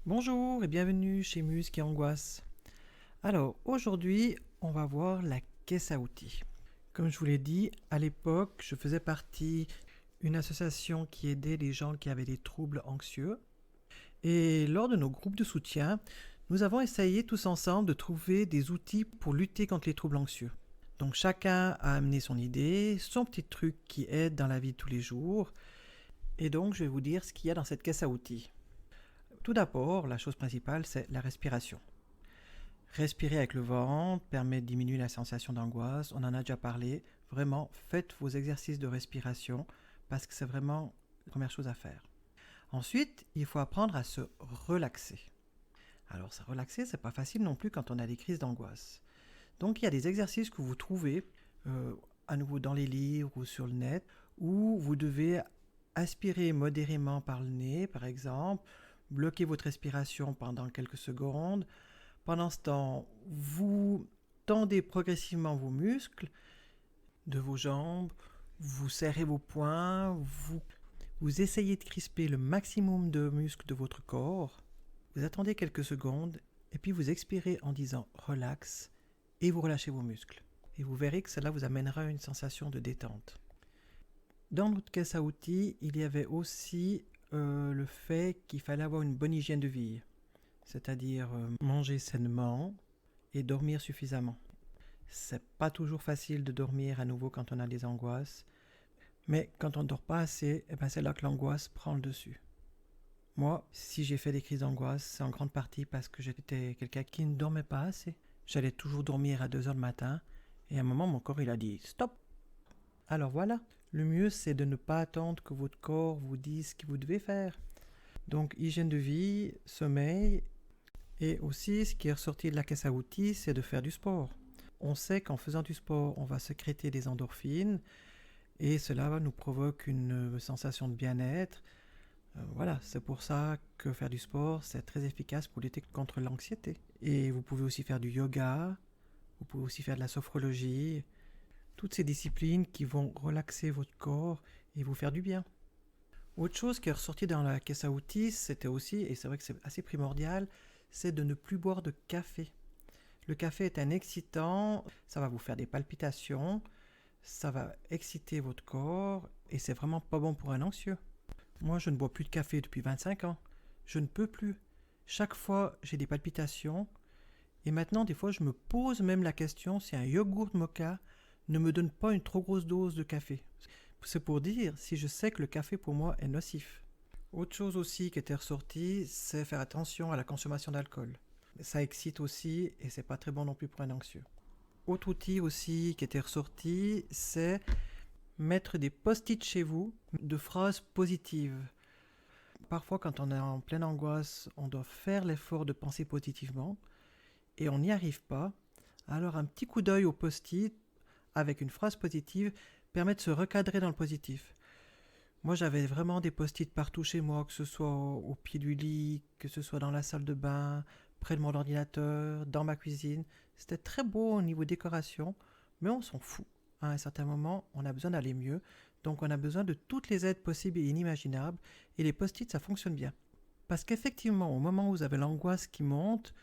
Bonjour et bienvenue chez Musc et Angoisse. Alors aujourd'hui, on va voir la caisse à outils. Comme je vous l'ai dit, à l'époque, je faisais partie d'une association qui aidait les gens qui avaient des troubles anxieux. Et lors de nos groupes de soutien, nous avons essayé tous ensemble de trouver des outils pour lutter contre les troubles anxieux. Donc chacun a amené son idée, son petit truc qui aide dans la vie de tous les jours. Et donc je vais vous dire ce qu'il y a dans cette caisse à outils. Tout d'abord, la chose principale, c'est la respiration. Respirer avec le ventre permet de diminuer la sensation d'angoisse. On en a déjà parlé. Vraiment, faites vos exercices de respiration parce que c'est vraiment la première chose à faire. Ensuite, il faut apprendre à se relaxer. Alors, se relaxer, c'est pas facile non plus quand on a des crises d'angoisse. Donc, il y a des exercices que vous trouvez à nouveau dans les livres ou sur le net où vous devez aspirer modérément par le nez, par exemple, bloquer votre respiration pendant quelques secondes. Pendant ce temps, vous tendez progressivement vos muscles de vos jambes, vous serrez vos poings, vous essayez de crisper le maximum de muscles de votre corps. Vous attendez quelques secondes et puis vous expirez en disant relax et vous relâchez vos muscles. Et vous verrez que cela vous amènera une sensation de détente. Dans notre caisse à outils, il y avait aussi le fait qu'il fallait avoir une bonne hygiène de vie, c'est-à-dire manger sainement et dormir suffisamment. C'est pas toujours facile de dormir à nouveau quand on a des angoisses, mais quand on ne dort pas assez, c'est là que l'angoisse prend le dessus. Moi, si j'ai fait des crises d'angoisse, c'est en grande partie parce que j'étais quelqu'un qui ne dormait pas assez. J'allais toujours dormir à 2 heures le matin, et à un moment, mon corps il a dit « Stop !» Alors voilà, le mieux c'est de ne pas attendre que votre corps vous dise ce que vous devez faire. Donc hygiène de vie, sommeil, et aussi ce qui est ressorti de la caisse à outils, c'est de faire du sport. On sait qu'en faisant du sport, on va sécréter des endorphines, et cela nous provoque une sensation de bien-être. Voilà, c'est pour ça que faire du sport, c'est très efficace pour lutter contre l'anxiété. Et vous pouvez aussi faire du yoga, vous pouvez aussi faire de la sophrologie, toutes ces disciplines qui vont relaxer votre corps et vous faire du bien. Autre chose qui est ressortie dans la caisse à outils, c'était aussi, et c'est vrai que c'est assez primordial, c'est de ne plus boire de café. Le café est un excitant, ça va vous faire des palpitations, ça va exciter votre corps et c'est vraiment pas bon pour un anxieux. Moi, je ne bois plus de café depuis 25 ans. Je ne peux plus. Chaque fois, j'ai des palpitations et maintenant, des fois, je me pose même la question si un yogourt moka ne me donne pas une trop grosse dose de café. C'est pour dire si je sais que le café pour moi est nocif. Autre chose aussi qui était ressortie, c'est faire attention à la consommation d'alcool. Ça excite aussi et c'est pas très bon non plus pour un anxieux. Autre outil aussi qui était ressorti, c'est mettre des post-it chez vous de phrases positives. Parfois, quand on est en pleine angoisse, on doit faire l'effort de penser positivement et on n'y arrive pas. Alors un petit coup d'œil au post-it avec une phrase positive permet de se recadrer dans le positif. Moi, j'avais vraiment des post-it partout chez moi, que ce soit au pied du lit, que ce soit dans la salle de bain, près de mon ordinateur, dans ma cuisine. C'était très beau au niveau décoration, mais on s'en fout. À un certain moment, on a besoin d'aller mieux, donc on a besoin de toutes les aides possibles et inimaginables, et les post-it, ça fonctionne bien. Parce qu'effectivement, au moment où vous avez l'angoisse qui monte,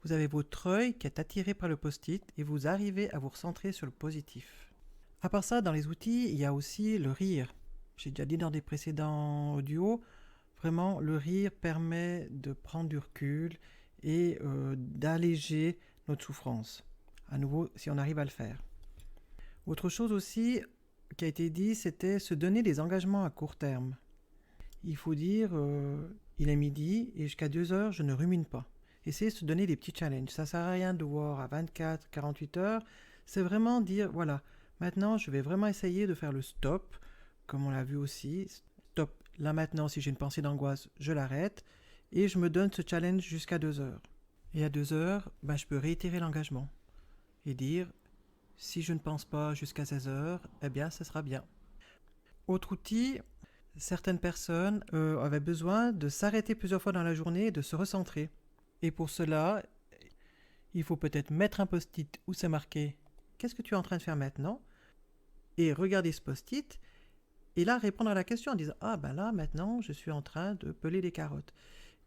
vous avez votre œil qui est attiré par le post-it et vous arrivez à vous recentrer sur le positif. À part ça, dans les outils, il y a aussi le rire. J'ai déjà dit dans des précédents audios, vraiment, le rire permet de prendre du recul et d'alléger notre souffrance. À nouveau, si on arrive à le faire. Autre chose aussi qui a été dit, c'était se donner des engagements à court terme. Il faut dire, il est midi et jusqu'à 2 heures, je ne rumine pas. Essayez de se donner des petits challenges. Ça ne sert à rien de voir à 24, 48 heures. C'est vraiment dire, voilà, maintenant, je vais vraiment essayer de faire le stop, comme on l'a vu aussi. Stop. Là maintenant, si j'ai une pensée d'angoisse, je l'arrête et je me donne ce challenge jusqu'à 2 heures. Et à 2 heures, je peux réitérer l'engagement et dire, si je ne pense pas jusqu'à 16 heures, eh bien, ce sera bien. Autre outil, certaines personnes avaient besoin de s'arrêter plusieurs fois dans la journée et de se recentrer. Et pour cela, il faut peut-être mettre un post-it où c'est marqué « Qu'est-ce que tu es en train de faire maintenant ?» et regarder ce post-it et là répondre à la question en disant « Ah ben là maintenant je suis en train de peler des carottes »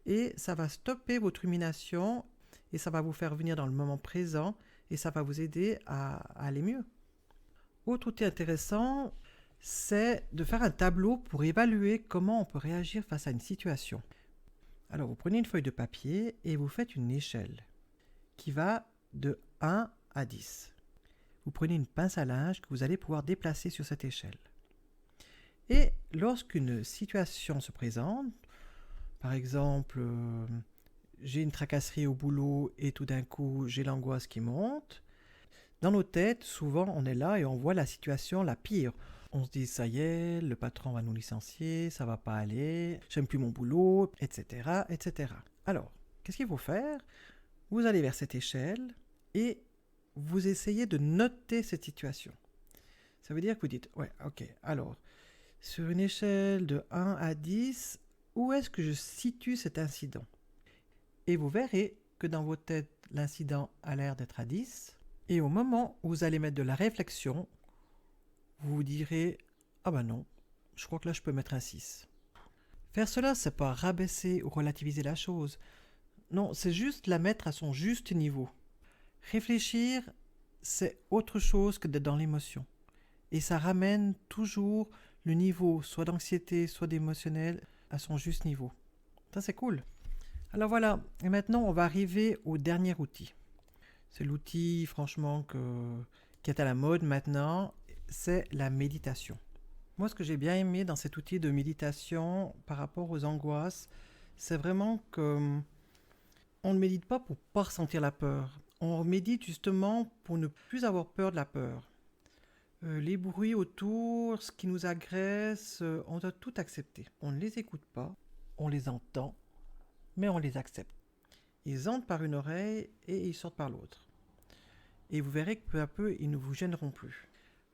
et ça va stopper votre rumination et ça va vous faire venir dans le moment présent et ça va vous aider à aller mieux. Autre outil intéressant, c'est de faire un tableau pour évaluer comment on peut réagir face à une situation. Alors vous prenez une feuille de papier et vous faites une échelle qui va de 1 à 10. Vous prenez une pince à linge que vous allez pouvoir déplacer sur cette échelle. Et lorsqu'une situation se présente, par exemple, j'ai une tracasserie au boulot et tout d'un coup j'ai l'angoisse qui monte, dans nos têtes, souvent on est là et on voit la situation la pire. On se dit ça y est, le patron va nous licencier, ça va pas aller, j'aime plus mon boulot, etc., etc. Alors, qu'est-ce qu'il faut faire? Vous allez vers cette échelle et vous essayez de noter cette situation. Ça veut dire que vous dites, ouais, ok, alors, sur une échelle de 1 à 10, où est-ce que je situe cet incident? Et vous verrez que dans vos têtes, l'incident a l'air d'être à 10. Et au moment où vous allez mettre de la réflexion, vous vous direz « Ah ben non, je crois que là je peux mettre un 6 ». Faire cela, c'est pas rabaisser ou relativiser la chose. Non, c'est juste la mettre à son juste niveau. Réfléchir, c'est autre chose que d'être dans l'émotion. Et ça ramène toujours le niveau, soit d'anxiété, soit d'émotionnel, à son juste niveau. Ça, c'est cool. Alors voilà, et maintenant on va arriver au dernier outil. C'est l'outil, franchement, qui est à la mode maintenant, c'est la méditation. Moi, ce que j'ai bien aimé dans cet outil de méditation par rapport aux angoisses, c'est vraiment que on ne médite pas pour ne pas ressentir la peur. On médite justement pour ne plus avoir peur de la peur. Les bruits autour, ce qui nous agresse, on doit tout accepter. On ne les écoute pas, on les entend, mais on les accepte. Ils entrent par une oreille et ils sortent par l'autre. Et vous verrez que peu à peu, ils ne vous gêneront plus.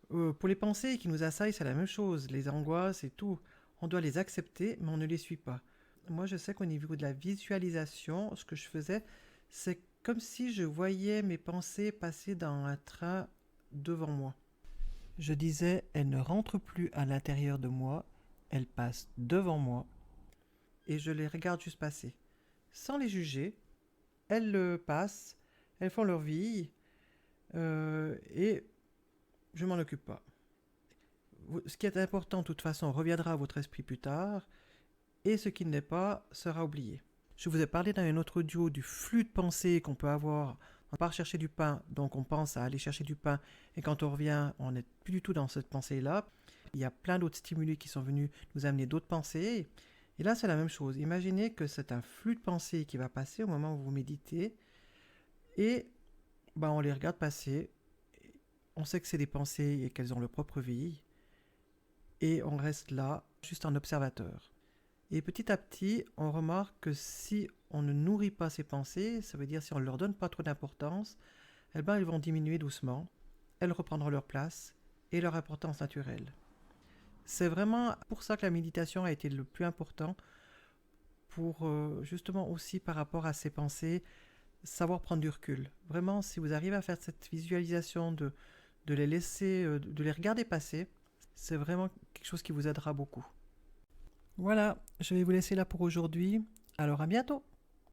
Pour les pensées qui nous assaillent, c'est la même chose. Les angoisses et tout, on doit les accepter, mais on ne les suit pas. Moi, je sais qu'au niveau de la visualisation, ce que je faisais, c'est comme si je voyais mes pensées passer dans un train devant moi. Je disais, elles ne rentrent plus à l'intérieur de moi, elles passent devant moi, et je les regarde juste passer. Sans les juger, elles passent, elles font leur vie, et je m'en occupe pas. Ce qui est important, de toute façon, reviendra à votre esprit plus tard, et ce qui ne l'est pas sera oublié. Je vous ai parlé dans un autre audio du flux de pensée qu'on peut avoir. On part chercher du pain, donc on pense à aller chercher du pain, et quand on revient, on n'est plus du tout dans cette pensée-là. Il y a plein d'autres stimuli qui sont venus nous amener d'autres pensées, et là c'est la même chose. Imaginez que c'est un flux de pensée qui va passer au moment où vous méditez, et on les regarde passer, on sait que c'est des pensées et qu'elles ont leur propre vie, et on reste là, juste en observateur. Et petit à petit, on remarque que si on ne nourrit pas ces pensées, ça veut dire si on ne leur donne pas trop d'importance, elles vont diminuer doucement, elles reprendront leur place et leur importance naturelle. C'est vraiment pour ça que la méditation a été le plus important, pour justement aussi par rapport à ces pensées, savoir prendre du recul. Vraiment, si vous arrivez à faire cette visualisation de les laisser, de les regarder passer, c'est vraiment quelque chose qui vous aidera beaucoup. Voilà, je vais vous laisser là pour aujourd'hui. Alors à bientôt!